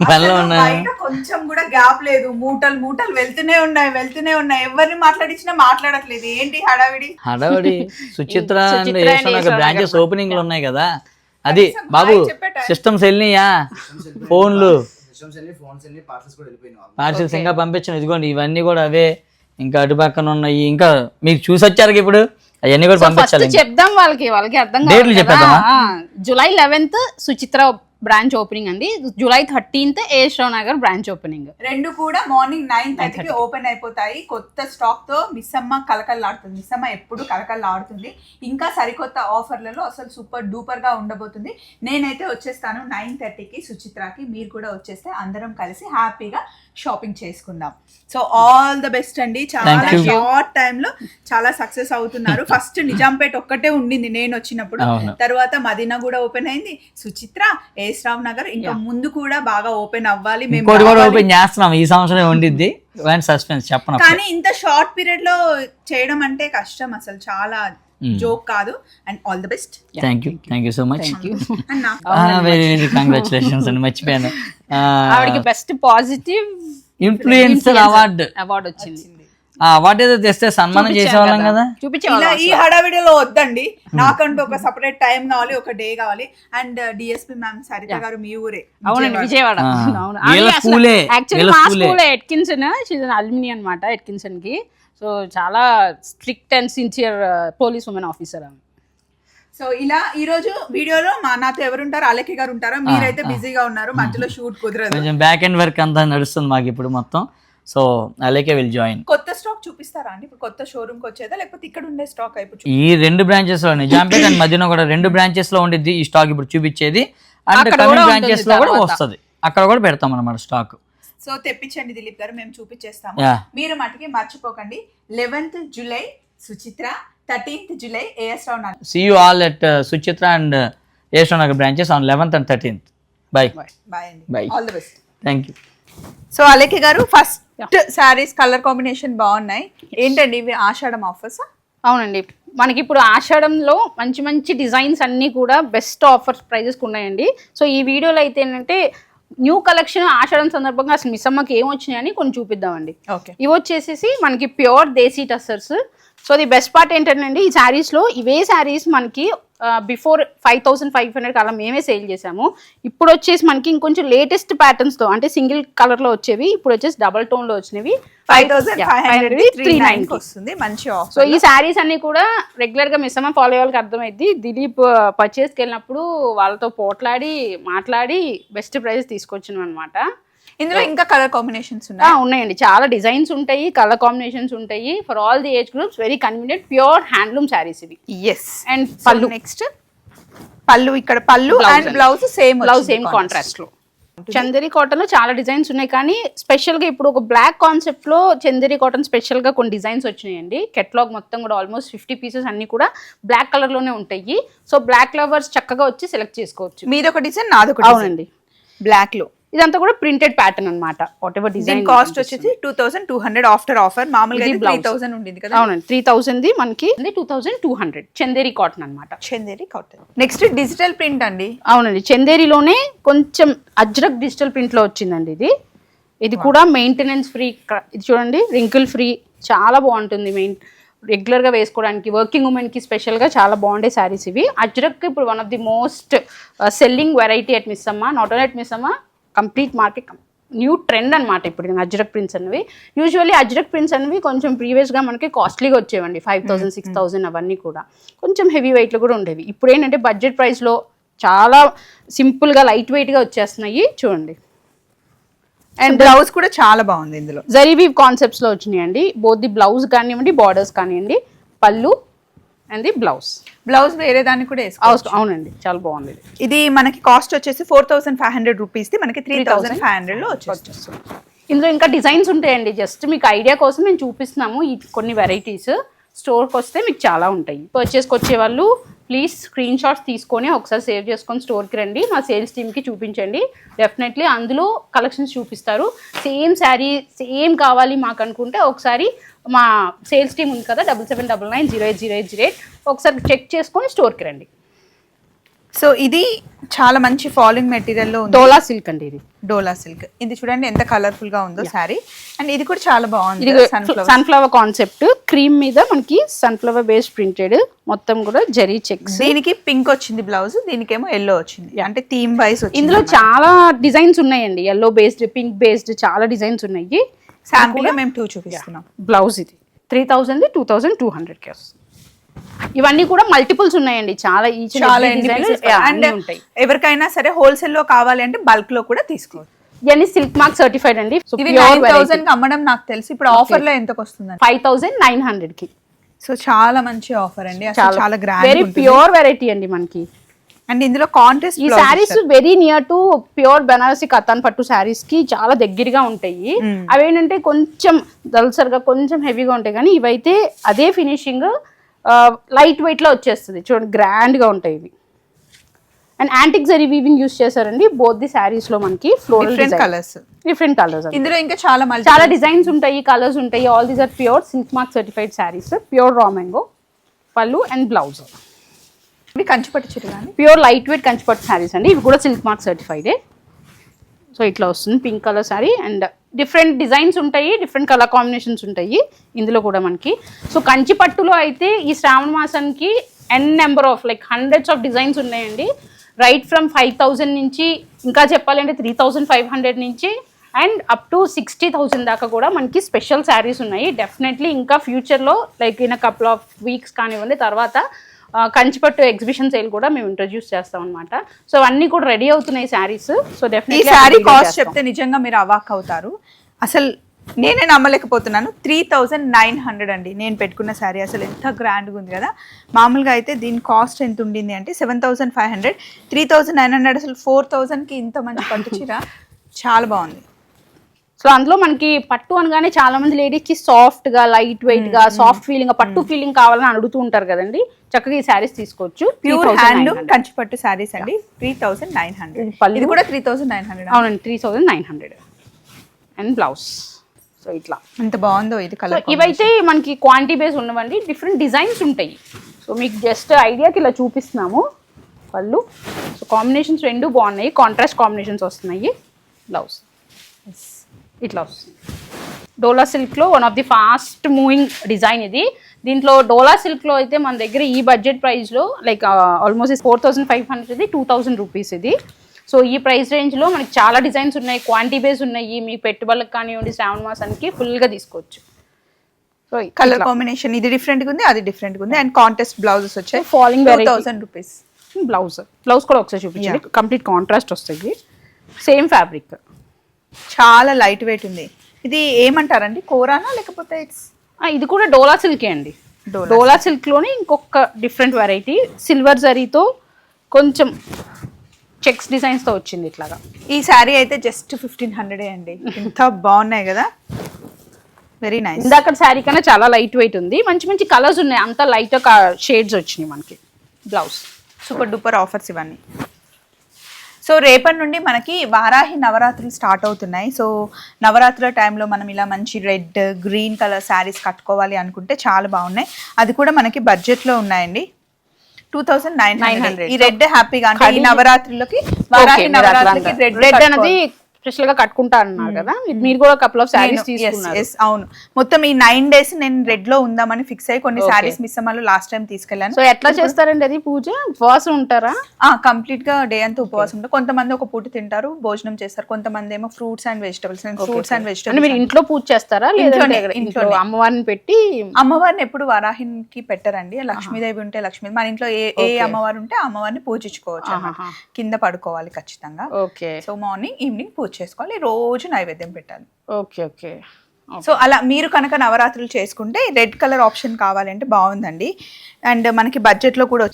బయట కొంచెం కూడా గ్యాప్ లేదు, మూటలు మూటలు వెళ్తూనే ఉన్నాయి. ఎవరిని మాట్లాడించినా మాట్లాడట్లేదు. ఏంటి హడావిడి? Suchitra and Yashwant branches opening లో ఉన్నాయి కదా, అది బాబు సిస్టమ్స్ వెళ్ళినాయా, ఫోన్లు పార్సల్స్ ఇంకా పంపించాను. ఇదిగోండి ఇవన్నీ కూడా అవే, ఇంకా అటు పక్కన ఉన్నాయి. ఇంకా మీరు చూసి వచ్చారు ఇప్పుడు, అవన్నీ కూడా పంపించాలి. చెప్దాం వాళ్ళకి అర్థం కాదు. July 11th Suchitra branch opening అండి, July 13th ఏఎస్-రావు Nagar branch opening. రెండు కూడా మార్నింగ్ 9:30కి ఓపెన్ అయిపోతాయి. కొత్త స్టాక్ తో మిస్సమ్మ కలకల్లాడుతుంది. మిస్సమ్మ ఎప్పుడు కలకల్లాడుతుంది. ఇంకా సరికొత్త ఆఫర్లలో అసలు సూపర్ డూపర్ గా ఉండబోతుంది. నేనైతే వచ్చేస్తాను 9:30కి సుచిత్రకి. మీరు కూడా వచ్చేస్తే అందరం కలిసి హ్యాపీగా షాపింగ్ చేసుకుందాం. సో ఆల్ ద బెస్ట్ అండి. చాలా షార్ట్ టైమ్ లో చాలా సక్సెస్ అవుతున్నారు. ఫస్ట్ నిజాంపేట ఒక్కటే ఉండింది నేను వచ్చినప్పుడు, తర్వాత మదీనా కూడా ఓపెన్ అయింది. సుచిత్ర, ఏఎస్-రావు నగర్ ఇంకా ముందు కూడా బాగా ఓపెన్ అవ్వాలి. మేము ఓపెన్ చేస్తున్నాం ఈ సంవత్సరం ఉండిద్ది. సస్పెన్స్ చెప్పను, కానీ ఇంత షార్ట్ పీరియడ్ లో చేయడం అంటే కష్టం, అసలు చాలా జోక్ కాదు. And all the best. Thank you so much. Very congratulations అండి. మర్చిపోయాను, ఆవిడకి బెస్ట్ పాజిటివ్ ఇన్ఫ్లుయెన్సర్ అవార్డు వచ్చింది. ఆ అవార్డు ఏదో తెస్తే సన్మానం చేసేవాళ్ళం కదా. ఈ హడావిడిలో వద్దండి, నాకంటూ ఒక సెపరేట్ టైం కావాలి, ఒక డే కావాలి. అండ్ డిఎస్పీ మ్యామ్ సరిత గారు మీ ఊరే. అవునండి, విజయవాడ. ఎట్కిన్సన్, అల్యూమిని అనమాట ఎట్కిన్సన్ కి. సో చాలా strict and sincere police women officer ఆమె. సో ఇలా ఈ రోజు వీడియోలో నాతో ఎవరుంటారు, అలకి గారు ఉంటారు. మీరైతే బిజీగా ఉన్నారు, మధ్యలో షూట్ కుదరదు. కొంచెం బ్యాక్ అండ్ వర్క్ అంతా నడుస్తుంది మాకు ఇప్పుడు మొత్తం. సో అలకే విల్ జాయిన్. కొత్త స్టాక్ చూపిస్తారా అండి? ఇప్పుడు కొత్త షోరూమ్ కి వచ్చేదా, లేకపోతే ఇక్కడ ఉండే స్టాక్ అయిపోయి? ఈ రెండు బ్రాంచెస్ లో, నిజాంపేట అండ్ మధ్యన కూడా రెండు బ్రాంచెస్ లో ఉండిద్ది ఈ స్టాక్ ఇప్పుడు చూపించేది. అండ్ కమింగ్ బ్రాంచెస్ లో కూడా వస్తుంది, అక్కడ కూడా పెడతాం అన్నమాట స్టాక్. సో తెప్పించండి దిలీప్ గారు, మేము చూపించేస్తాము. మీరు మటుకి మర్చిపోకండి. 11th July Suchitra, 13th July ఏఎస్-రావు Nagar. See you all at Suchitra and ఏఎస్-రావు Nagar branches on 11th and 13th. Bye. Bye అండి. Bye. All the best. Thank you. So అలకి గారు, ఫస్ట్ శారీస్ కలర్ కాంబినేషన్ బాగున్నాయి. ఏంటండి ఇవి ఆషాఢం ఆఫర్స్? అవునండి, మనకి ఇప్పుడు ఆషాఢంలో మంచి మంచి డిజైన్స్ అన్నీ కూడా బెస్ట్ ఆఫర్స్ ప్రైజెస్కి ఉన్నాయండి. సో ఈ వీడియోలో అయితే ఏంటంటే న్యూ కలెక్షన్ ఆషాఢం సందర్భంగా అసలు మిస్సమ్మకి ఏం వచ్చినాయని కొన్ని చూపిద్దామండి. ఇవి వచ్చేసి మనకి pure desi tussars. So the best part ఏంటంటే ఈ శారీస్లో ఇవే శారీస్ మనకి బిఫోర్ 5,500 అలా మేమే సేల్ చేసాము. ఇప్పుడు వచ్చేసి మనకి ఇంకొంచెం లేటెస్ట్ ప్యాటర్న్స్తో, అంటే సింగిల్ కలర్లో వచ్చేవి ఇప్పుడు వచ్చేసి డబల్ టోన్లో వచ్చినవి 5,500 వస్తుంది. మంచి ఆఫర్. సో ఈ శారీస్ అన్ని కూడా రెగ్యులర్గా మిస్సమ్మ ఫాలో అయ్యే వాళ్ళకి అర్థమైంది. దిలీప్ పర్చేస్కి వెళ్ళినప్పుడు వాళ్ళతో పోట్లాడి మాట్లాడి బెస్ట్ ప్రైస్ తీసుకొచ్చినాం అనమాట. ఇందులో ఇంకా కలర్ కాంబినేషన్స్ ఉన్నాయండి, చాలా డిజైన్స్ ఉంటాయి, కలర్ కాంబినేషన్స్ ఉంటాయి. For all the age groups, very convenient pure handloom saris ఇవి. అండ్ పళ్ళు, నెక్స్ట్ పళ్ళు, ఇక్కడ పళ్ళు అండ్ బ్లౌజ్ సేమ్ కాంట్రాస్ట్ లో. చందేరి కాటన్ లో చాలా డిజైన్స్ ఉన్నాయి, కానీ స్పెషల్ గా ఇప్పుడు ఒక బ్లాక్ కాన్సెప్ట్ లో చందేరి కాటన్ స్పెషల్ గా కొన్ని డిజైన్స్ వచ్చినాయండి. కెటలాగ్ మొత్తం కూడా ఆల్మోస్ట్ 50 పీసెస్ అన్ని కూడా బ్లాక్ కలర్ లోనే ఉంటాయి. సో బ్లాక్ లవర్స్ చక్కగా వచ్చి సెలెక్ట్ చేసుకోవచ్చు. మీది ఒక డిజైన్, నాది ఒక. అవునండి, బ్లాక్ లో. ఇదంతా కూడా ప్రింటెడ్ ప్యాటర్న్ అన్నమాట. What ever design. కాస్ట్ వచ్చేసి 2,200 ఆఫ్టర్ ఆఫర్. మామూలుగా 3,000 ఉండింది కదా. అవునండి, 3,000 మనకి 2,200 చందేరి కాటన్ అన్నమాట. Chanderi cotton. Next digital print అండి. అవునండి, చందేరిలోనే కొంచెం అజ్రక్ డిజిటల్ ప్రింట్ లో వచ్చిందండి ఇది కూడా మెయింటెనెన్స్ ఫ్రీ. ఇది చూడండి, రింకిల్ ఫ్రీ, చాలా బాగుంటుంది. రెగ్యులర్గా వేసుకోవడానికి వర్కింగ్ ఉమెన్కి స్పెషల్గా చాలా బాగుండే శారీస్ ఇవి. అజ్రక్ ఇప్పుడు one of the most selling variety at Missamma. Not only at Missamma, complete market new trend అనమాట ఇప్పుడు అజ్రక్ ప్రింట్స్ అనేవి. యూజువల్లీ అజ్రక్ ప్రింట్స్ అనేవి కొంచెం ప్రీవియస్గా మనకి కాస్ట్లీగా వచ్చేవండి, 5,000 6,000 అవన్నీ కూడా కొంచెం హెవీ వెయిట్లో కూడా ఉండేవి. ఇప్పుడు ఏంటంటే బడ్జెట్ ప్రైస్లో చాలా సింపుల్గా లైట్ వెయిట్గా వచ్చేస్తున్నాయి. చూడండి, అండ్ బ్లౌజ్ కూడా చాలా బాగుంది. ఇందులో జరీ వీవ్ కాన్సెప్ట్స్ లో వచ్చినాయండి. బోత్ ది బ్లౌజ్ కానివ్వండి, బార్డర్స్ కానివ్వండి, పళ్ళు అండ్ ది బ్లౌజ్ వేరే దాన్ని కూడా వేసుకోవచ్చు. అవునండి, చాలా బాగుంది. ఇది మనకి కాస్ట్ వచ్చేసి 4,500 రూపీస్, మనకి 3,500 లో వచ్చేస్తుంది. ఇందులో ఇంకా డిజైన్స్ ఉంటాయండి. జస్ట్ మీకు ఐడియా కోసం మేము చూపిస్తున్నాము ఈ కొన్ని వెరైటీస్. స్టోర్కి వస్తే మీకు చాలా ఉంటాయి. పర్చేస్కి వచ్చే వాళ్ళు ప్లీజ్ స్క్రీన్ షాట్స్ తీసుకొని ఒకసారి సేవ్ చేసుకొని స్టోర్కి రండి, మా సేల్స్ టీమ్కి చూపించండి. డెఫినెట్లీ అందులో కలెక్షన్స్ చూపిస్తారు. సేమ్ శారీ సేమ్ కావాలి మాకు అనుకుంటే ఒకసారి మా సేల్స్ టీమ్ ఉంది కదా, 7799080808 ఒకసారి చెక్ చేసుకొని స్టోర్కి రండి. సో ఇది చాలా మంచి ఫాలింగ్ మెటీరియల్ లో ఉంది. డోలా సిల్క్ అండి ఇది. డోలా సిల్క్ ఇది చూడండి ఎంత కలర్ఫుల్ గా ఉందో శారీ. అండ్ ఇది కూడా చాలా బాగుంది. ఇది సన్ఫ్లవర్ కాన్సెప్ట్ క్రీమ్ మీద మనకి సన్ఫ్లవర్ బేస్డ్ ప్రింటెడ్ మొత్తం కూడా జరీ చెక్స్. దీనికి పింక్ వచ్చింది బ్లౌజ్, దీనికేమో ఎల్లో వచ్చింది. అంటే థీమ్ వైస్ వచ్చింది. ఇందులో చాలా డిజైన్స్ ఉన్నాయండి, ఎల్లో బేస్డ్, పింక్ బేస్డ్, చాలా డిజైన్స్ ఉన్నాయి. శాంపుల్ మేము 2 చూపిస్తున్నాం. బ్లౌజ్ ఇది 3000 2200 కి వస్తుంది. ఇవన్నీ కూడా మల్టిపుల్స్ ఉన్నాయండి, చాలా అండ్ ఎవరికైనా సరే హోల్సేల్ లో కావాలి అంటే బల్క్ లో కూడా తీసుకోవచ్చు. ఇవన్నీ సిల్క్ మార్క్ సర్టిఫైడ్ అండి. ఇవి 9000 కి అమ్మడం నాకు తెలుసు. ఇప్పుడు ఆఫర్ లో ఎంతకు వస్తుంది? 5900 కి. సో చాలా మంచి ఆఫర్ అండి, అసలు చాలా గ్రాండ్, వెరీ ప్యూర్ వెరైటీ అండి మనకి. అండ్ ఇందులో కాంట్రాస్ట్ ఈ saris very near to pure Banarasi katan పట్టు సారీస్ కి చాలా దగ్గరగా ఉంటాయి. అవేంటంటే కొంచెం దల్సర్గా కొంచెం హెవీగా ఉంటాయి, కానీ ఇవైతే అదే ఫినిషింగ్ లైట్ వెయిట్ లో వచ్చేస్తుంది. చూడండి గ్రాండ్ గా ఉంటాయి ఇవి. And antique zari weaving use చేశారండి బోత్ ది సారీస్ లో. మనకి ఫ్లోరల్ కలర్స్, డిఫరెంట్ కలర్స్. ఇందులో ఇంకా చాలా డిజైన్స్ ఉంటాయి, కలర్స్ ఉంటాయి. All these are pure silk mark certified saris. Pure raw mango పళ్ళు అండ్ బ్లౌజ్. ఇవి కంచిపట్టు చీర కానీ ప్యూర్ లైట్ వెయిట్ కంచిపట్టు సారీస్ అండి. ఇవి కూడా సిల్క్ మార్క్ సర్టిఫైడే. సో ఇట్లా వస్తుంది pink colour sari. And different designs ఉంటాయి, డిఫరెంట్ కలర్ కాంబినేషన్స్ ఉంటాయి ఇందులో కూడా మనకి. సో కంచిపట్టులో అయితే ఈ శ్రావణ మాసానికి number of hundreds of designs ఉన్నాయండి. రైట్ ఫ్రమ్ 5000 నుంచి, ఇంకా చెప్పాలంటే 3500 నుంచి అండ్ అప్ టు 60,000 దాకా కూడా మనకి స్పెషల్ శారీస్ ఉన్నాయి. డెఫినెట్లీ ఇంకా ఫ్యూచర్లో ఇన్ కపుల్ ఆఫ్ వీక్స్ కానివ్వండి తర్వాత కంచిపట్టు ఎగ్జిబిషన్ సేల్ కూడా మేము ఇంట్రడ్యూస్ చేస్తాం అనమాట. సో అన్నీ కూడా రెడీ అవుతున్నాయి శారీస్. సో డెఫినెట్లీ ఈ శారీ కాస్ట్ చెప్తే నిజంగా మీరు అవాక్ అవుతారు. అసలు నేనే నమ్మలేకపోతున్నాను. 3900 అండి నేను పెట్టుకున్న శారీ. అసలు ఎంత గ్రాండ్గా ఉంది కదా. మామూలుగా అయితే దీని కాస్ట్ ఎంత ఉండింది అంటే 7500, 3900. అసలు 4000కి ఇంత మంచి పట్టు చీర చాలా బాగుంది. సో అందులో మనకి పట్టు అనగానే చాలా మంది లేడీస్కి సాఫ్ట్ గా, లైట్ వెయిట్ గా, సాఫ్ట్ ఫీలింగ్, పట్టు ఫీలింగ్ కావాలని అడుగుతూ ఉంటారు కదండి. చక్కగా ఈ శారీస్ తీసుకోవచ్చు. ప్యూర్ హ్యాండ్లూమ్ కంచిపట్టు శారీస్ అండి. 3900. ఇది కూడా 3900. అవునండి 3900. And blouse. సో ఇట్లా ఎంత బాగుందో ఇది కలర్. ఇవైతే మనకి క్వాంటిటీ బేస్ ఉన్నవండి, డిఫరెంట్ డిజైన్స్ ఉంటాయి. సో మీకు జస్ట్ ఐడియాకి ఇలా చూపిస్తున్నాము. పళ్ళు సో కాంబినేషన్స్ రెండు బాగున్నాయి, కాంట్రాస్ట్ కాంబినేషన్స్ వస్తున్నాయి. బ్లౌజ్ ఇట్లా వస్తుంది. డోలా సిల్క్లో one of the fast moving design ఇది. దీంట్లో డోలా సిల్క్లో అయితే మన దగ్గర ఈ బడ్జెట్ ప్రైస్లో ఆల్మోస్ట్ 4500, 2000 రూపీస్ ఇది. సో ఈ ప్రైస్ రేంజ్లో మనకి చాలా డిజైన్స్ ఉన్నాయి, క్వాంటిటీ బేస్ ఉన్నాయి. మీకు పెట్టుబడులకు కానివ్వండి శ్రావణ మాసానికి ఫుల్గా తీసుకోవచ్చు. సో కలర్ కాంబినేషన్ ఇది డిఫరెంట్గా ఉంది, అది డిఫరెంట్గా ఉంది. అండ్ కాంట్రాస్ట్ బ్లౌజెస్ వచ్చాయి. Falling 2000 rupees. బ్లౌజ్ కూడా ఒకసారి చూపించండి. కంప్లీట్ కాంట్రాస్ట్ వస్తుంది, సేమ్ ఫ్యాబ్రిక్. చాలా లైట్ వెయిట్ ఉంది. ఇది ఏమంటారండి, కోరానా లేకపోతే ఇట్స్? ఇది కూడా డోలా సిల్కే అండి. డోలా సిల్క్లోనే ఇంకొక డిఫరెంట్ వెరైటీ సిల్వర్ జరీతో కొంచెం చెక్స్ డిజైన్స్తో వచ్చింది ఇట్లాగా. ఈ శారీ అయితే జస్ట్ 1500 అండి. ఎంత బాగున్నాయి కదా, వెరీ నైస్. ఇందాక శారీ కన్నా చాలా లైట్ వెయిట్ ఉంది, మంచి మంచి కలర్స్ ఉన్నాయి, అంతా లైట్ షేడ్స్ వచ్చినాయి మనకి. బ్లౌజ్ సూపర్ డూపర్ ఆఫర్స్ ఇవన్నీ. సో రేపటి నుండి మనకి వారాహి నవరాత్రులు స్టార్ట్ అవుతున్నాయి. సో నవరాత్రుల టైంలో మనం ఇలా మంచి రెడ్, గ్రీన్ కలర్ శారీస్ కట్టుకోవాలి అనుకుంటే చాలా బాగున్నాయి. అది కూడా మనకి బడ్జెట్లో ఉన్నాయండి. 2900. ఈ రెడ్ హ్యాపీగా అంటే ఈ నవరాత్రులకి, వారాహి నవరాత్రులకి రెడ్ అనేది స్పెషల్ గా కట్టుకుంటా అన్నారు కదా, మీరు కూడా కపుల్ ఆఫ్ సారీస్ తీసుకున్నారు. అవును, మొత్తం ఈ 9 days నేను రెడ్ లో ఉందామని ఫిక్స్ అయ్యి కొన్ని సారీస్ మిస్ అమ్మాలో లాస్ట్ టైం తీసుకెళ్ళాను. సో ఎట్లా చేస్తారండి అది పూజ? ఉపవాసం ఉంటారా? కంప్లీట్ గా డే అంతా ఉపవాసం ఉంటారు. కొంతమంది ఒక పూట తింటారు, భోజనం చేస్తారు. కొంతమంది ఏమో fruits and vegetables. Fruits and vegetables మీరు ఇంట్లో పూజ చేస్తారా లేదంటే ఇంట్లో అమ్మవారిని పెట్టి? అమ్మవారిని ఎప్పుడు వారాహికి పెట్టరండి. లక్ష్మీదేవి ఉంటే లక్ష్మీ, మన ఇంట్లో ఏ అమ్మవారు ఉంటే ఆ అమ్మవారిని పూజించుకోవచ్చు. కింద పడుకోవాలి ఖచ్చితంగా. ఓకే. సో మార్నింగ్ ఈవినింగ్ పూజ చేసుకోవాలి, రోజు నైవేద్యం పెట్టాలి. Okay okay. సో అలా మీరు కనుక నవరాత్రులు చేసుకుంటే రెడ్ కలర్ ఆప్షన్ కావాలంటే బాగుందండి. అండ్ మనకి బడ్జెట్ లో కూడా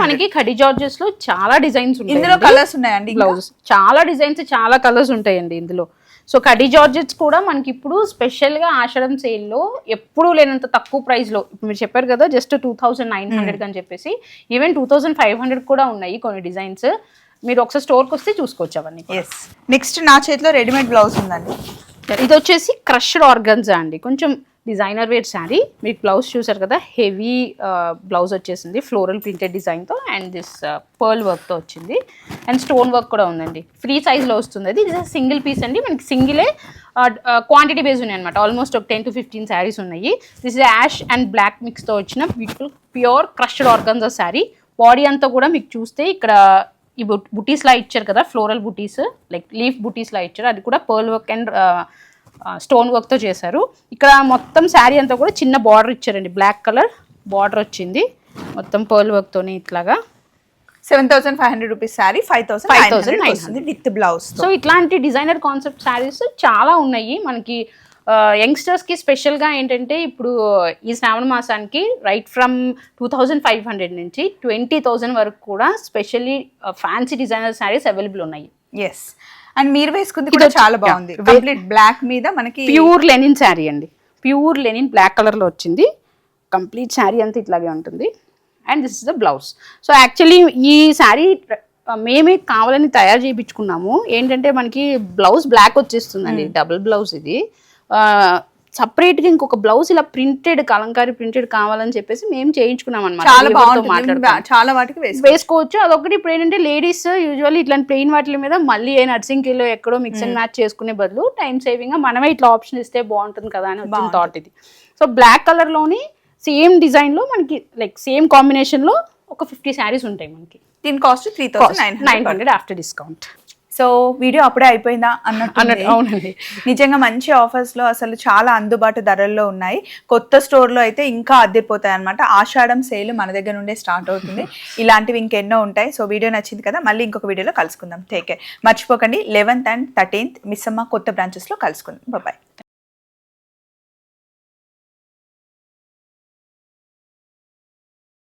మనకి కడి జార్జెస్ లో చాలా డిజైన్స్ ఉంటాయి. ఇందులో కలర్స్ ఉన్నాయండి, బ్లౌజ్ చాలా డిజైన్స్, చాలా కలర్స్ ఉంటాయండి ఇందులో. సో కడి జార్జెట్స్ కూడా మనకి ఇప్పుడు స్పెషల్ గా ఆషాఢం సేల్ లో ఎప్పుడూ లేనంత తక్కువ ప్రైస్ లో, ఇప్పుడు మీరు చెప్పారు కదా జస్ట్ 2900 అని చెప్పేసి, ఈవెన్ 2500 కూడా ఉన్నాయి కొన్ని డిజైన్స్. మీరు ఒకసారి స్టోర్కి వస్తే చూసుకోవచ్చు అవన్నీ. నెక్స్ట్ నా చేతిలో రెడీమేడ్ బ్లౌజ్ ఉందండి. ఇది వచ్చేసి క్రష్డ్ ఆర్గన్జా అండి, కొంచెం డిజైనర్ వేర్ శారీ. మీకు బ్లౌజ్ చూసారు కదా, హెవీ బ్లౌజ్ వచ్చేసింది ఫ్లోరల్ ప్రింటెడ్ డిజైన్తో అండ్ దిస్ పర్ల్ వర్క్తో వచ్చింది అండ్ స్టోన్ వర్క్ కూడా ఉందండి. ఫ్రీ సైజ్లో వస్తుంది అది. ఇది సింగిల్ పీస్ అండి, మనకి సింగిలే క్వాంటిటీ బేస్ ఉన్నాయి అనమాట. ఆల్మోస్ట్ ఒక 10 to 15 శారీస్ ఉన్నాయి. This is ash and black మిక్స్తో వచ్చిన beautiful pure crushed organza sari. Body అంతా కూడా మీకు చూస్తే ఇక్కడ ఈ బుటీస్ లా ఇచ్చారు కదా, ఫ్లోరల్ బుటీస్ లైక్ లీఫ్ బుటీస్ లా ఇచ్చారు. అది కూడా పర్ల్ వర్క్ అండ్ స్టోన్ వర్క్తో చేశారు. ఇక్కడ మొత్తం శారీ అంతా కూడా చిన్న బార్డర్ ఇచ్చారండి, బ్లాక్ కలర్ బార్డర్ వచ్చింది మొత్తం పర్ల్ వర్క్తోని ఇట్లాగా. 7,500 రూపీస్ శారీ 5,900 వస్తుంది విత్ బ్లౌజ్. సో ఇట్లాంటి డిజైనర్ కాన్సెప్ట్ శారీస్ చాలా ఉన్నాయి మనకి. యంగ్స్టర్స్కి స్పెషల్గా ఏంటంటే ఇప్పుడు ఈ శ్రావణ మాసానికి రైట్ ఫ్రమ్ 2,500 నుంచి 20,000 వరకు కూడా specially fancy designer saris available ఉన్నాయి. ఎస్, అండ్ మీరు వేసుకుంది కూడా చాలా బాగుంది. కంప్లీట్ బ్లాక్ మీద మనకి ప్యూర్ లెనిన్ శారీ అండి, ప్యూర్ లెనిన్ బ్లాక్ కలర్లో వచ్చింది. కంప్లీట్ శారీ అంతా ఇట్లాగే ఉంటుంది and this is the blouse. So actually ఈ శారీ మేమే కావాలని తయారు చేయించుకున్నాము. ఏంటంటే మనకి బ్లౌజ్ బ్లాక్ వచ్చేస్తుందండి, డబుల్ బ్లౌజ్ ఇది. సపరేట్గా ఇంకొక బ్లౌజ్ ఇలా ప్రింటెడ్ కలంకారీ ప్రింటెడ్ కావాలని చెప్పేసి మేము చేయించుకున్నాం అనమాట. చాలా బాగుంటుంది, చాలా వాటికి వేసుకోవచ్చు. అదొకటి. ఇప్పుడు ఏంటంటే లేడీస్ యూజువల్లీ ఇట్లాంటి ప్లెయిన్ వాటి మీద మళ్ళీ నర్సింగ్ కిలో ఎక్కడో మిక్స్ అండ్ మ్యాచ్ చేసుకునే బదులు టైం సేవింగ్ గా మనమే ఇట్లా ఆప్షన్ ఇస్తే బాగుంటుంది కదా అని వచ్చిన థాట్ ఇది. సో బ్లాక్ కలర్ లోని సేమ్ డిజైన్ లో మనకి లైక్ సేమ్ కాంబినేషన్ లో ఒక 50 శారీస్ ఉంటాయి మనకి. దీని cost 3,900 after discount. So video అప్పుడే అయిపోయిందా అన్నట్టు. అవునండి, నిజంగా మంచి ఆఫర్స్ లో అసలు చాలా అందుబాటు ధరల్లో ఉన్నాయి. కొత్త స్టోర్ లో అయితే ఇంకా అద్దెపోతాయి అనమాట. ఆషాఢం సేల్ మన దగ్గర నుండే స్టార్ట్ అవుతుంది. ఇలాంటివి ఇంకెన్నో ఉంటాయి. సో వీడియో నచ్చింది కదా, మళ్ళీ ఇంకొక వీడియోలో కలుసుకుందాం. Take care. మర్చిపోకండి 11th and 13th మిస్సమ్మ కొత్త బ్రాంచెస్ లో కలుసుకుందాం. బాయ్.